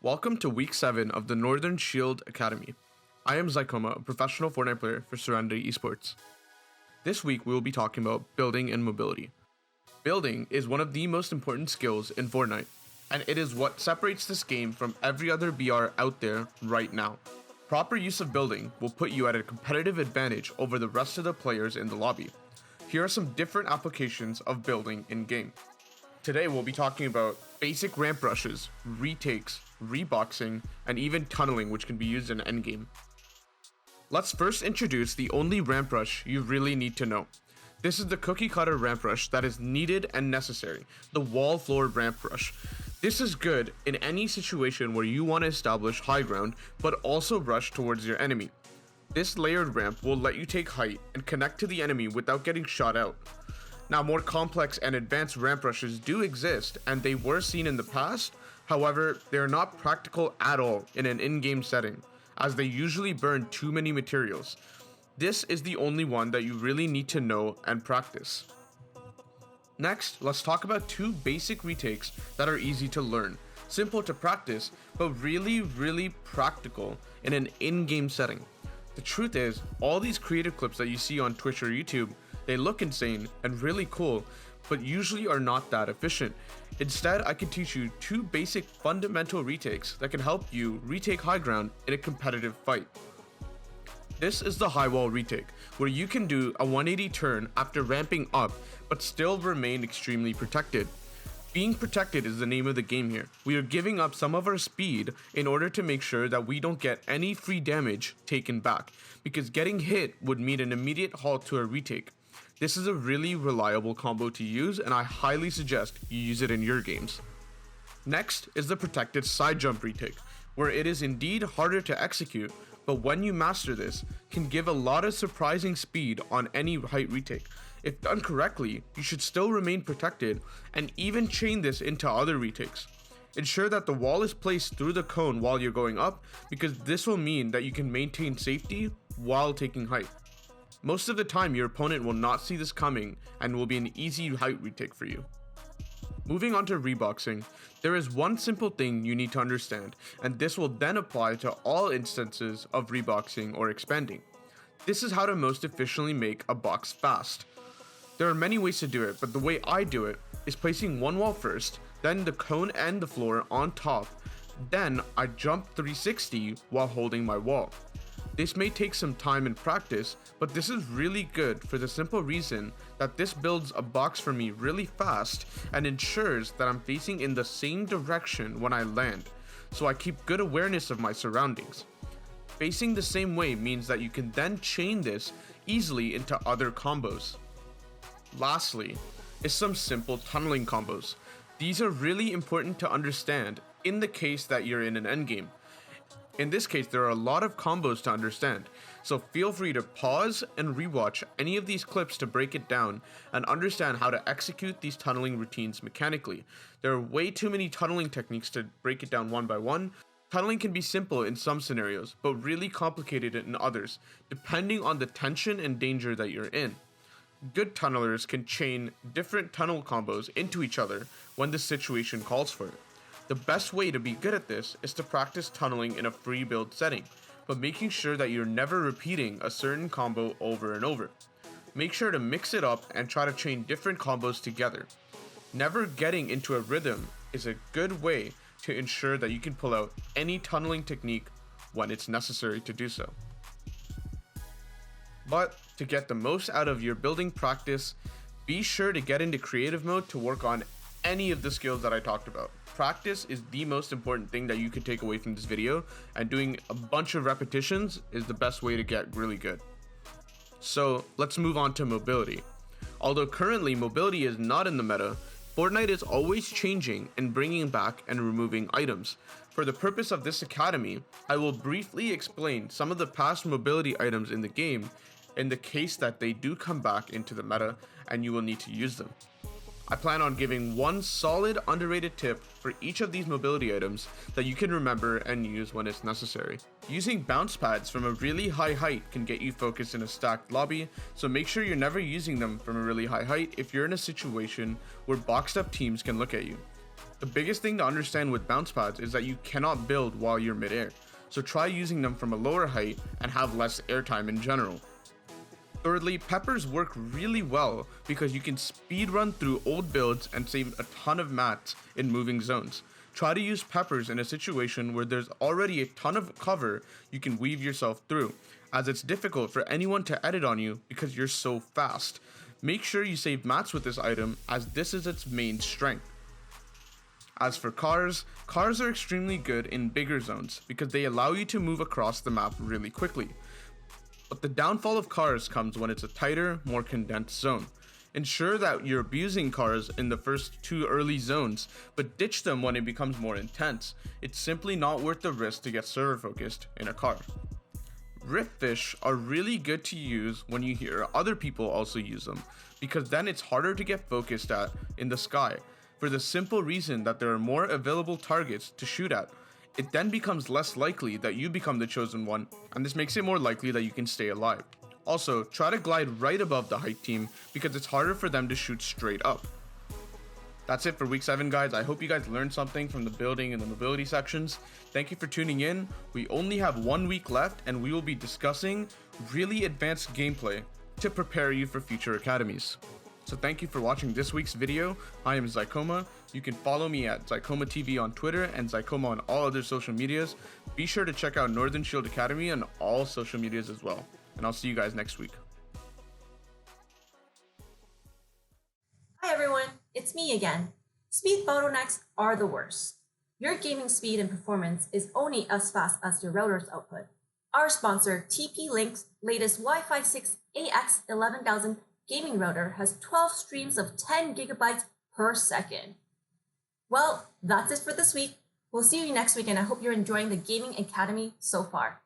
Welcome to Week 7 of the Northern Shield Academy. I am Zykmoa, a professional Fortnite player for Serenity Esports. This week we will be talking about building and mobility. Building is one of the most important skills in Fortnite, and it is what separates this game from every other BR out there right now. Proper use of building will put you at a competitive advantage over the rest of the players in the lobby. Here are some different applications of building in-game. Today we'll be talking about basic ramp rushes, retakes, reboxing, and even tunneling, which can be used in endgame. Let's first introduce the only ramp rush you really need to know. This is the cookie cutter ramp rush that is needed and necessary, the wall floor ramp rush. This is good in any situation where you want to establish high ground, but also rush towards your enemy. This layered ramp will let you take height and connect to the enemy without getting shot out. Now, more complex and advanced ramp rushes do exist, and they were seen in the past. However, they are not practical at all in an in-game setting, as they usually burn too many materials. This is the only one that you really need to know and practice. Next, let's talk about two basic retakes that are easy to learn, simple to practice, but really practical in an in-game setting. The truth is, all these creative clips that you see on Twitch or YouTube, they look insane and really cool, but usually are not that efficient. Instead, I can teach you two basic fundamental retakes that can help you retake high ground in a competitive fight. This is the high wall retake, where you can do a 180 turn after ramping up, but still remain extremely protected. Being protected is the name of the game here. We are giving up some of our speed in order to make sure that we don't get any free damage taken back, because getting hit would mean an immediate halt to a retake. This is a really reliable combo to use, and I highly suggest you use it in your games. Next is the protected side jump retake, where it is indeed harder to execute, but when you master this, can give a lot of surprising speed on any height retake. If done correctly, you should still remain protected, and even chain this into other retakes. Ensure that the wall is placed through the cone while you're going up, because this will mean that you can maintain safety while taking height. Most of the time, your opponent will not see this coming and will be an easy height retake for you. Moving on to reboxing, there is one simple thing you need to understand, and this will then apply to all instances of reboxing or expanding. This is how to most efficiently make a box fast. There are many ways to do it, but the way I do it is placing one wall first, then the cone and the floor on top, then I jump 360 while holding my wall. This may take some time and practice, but this is really good for the simple reason that this builds a box for me really fast and ensures that I'm facing in the same direction when I land, so I keep good awareness of my surroundings. Facing the same way means that you can then chain this easily into other combos. Lastly is some simple tunneling combos. These are really important to understand in the case that you're in an endgame. In this case, there are a lot of combos to understand, so feel free to pause and rewatch any of these clips to break it down and understand how to execute these tunneling routines mechanically. There are way too many tunneling techniques to break it down one by one. Tunneling can be simple in some scenarios, but really complicated in others, depending on the tension and danger that you're in. Good tunnelers can chain different tunnel combos into each other when the situation calls for it. The best way to be good at this is to practice tunneling in a free build setting, but making sure that you're never repeating a certain combo over and over. Make sure to mix it up and try to chain different combos together. Never getting into a rhythm is a good way to ensure that you can pull out any tunneling technique when it's necessary to do so. But to get the most out of your building practice, be sure to get into creative mode to work on any of the skills that I talked about. Practice is the most important thing that you could take away from this video, and doing a bunch of repetitions is the best way to get really good. So let's move on to mobility. Although currently mobility is not in the meta, Fortnite is always changing and bringing back and removing items. For the purpose of this academy, I will briefly explain some of the past mobility items in the game in the case that they do come back into the meta and you will need to use them. I plan on giving one solid underrated tip for each of these mobility items that you can remember and use when it's necessary. Using bounce pads from a really high height can get you focused in a stacked lobby, so make sure you're never using them from a really high height if you're in a situation where boxed up teams can look at you. The biggest thing to understand with bounce pads is that you cannot build while you're midair, so try using them from a lower height and have less airtime in general. Thirdly, peppers work really well because you can speedrun through old builds and save a ton of mats in moving zones. Try to use peppers in a situation where there's already a ton of cover you can weave yourself through, as it's difficult for anyone to edit on you because you're so fast. Make sure you save mats with this item, as this is its main strength. As for cars are extremely good in bigger zones because they allow you to move across the map really quickly. But the downfall of cars comes when it's a tighter, more condensed zone. Ensure that you're abusing cars in the first 2 early zones, but ditch them when it becomes more intense. It's simply not worth the risk to get server focused in a car. Rift fish are really good to use when you hear other people also use them, because then it's harder to get focused at in the sky, for the simple reason that there are more available targets to shoot at. It then becomes less likely that you become the chosen one, and this makes it more likely that you can stay alive. Also, try to glide right above the height team because it's harder for them to shoot straight up. That's it for week 7, guys. I hope you guys learned something from the building and the mobility sections. Thank you for tuning in. We only have 1 week left, and we will be discussing really advanced gameplay to prepare you for future academies. So thank you for watching this week's video. I am Zykmoa. You can follow me at Zykmoa TV on Twitter and Zykmoa on all other social medias. Be sure to check out Northern Shield Academy on all social medias as well. And I'll see you guys next week. Hi everyone, it's me again. Speed bottlenecks are the worst. Your gaming speed and performance is only as fast as your router's output. Our sponsor, TP-Link's latest Wi-Fi 6 AX11000 gaming router has 12 streams of 10 gigabytes per second. Well, that's it for this week. We'll see you next week, and I hope you're enjoying the Gaming Academy so far.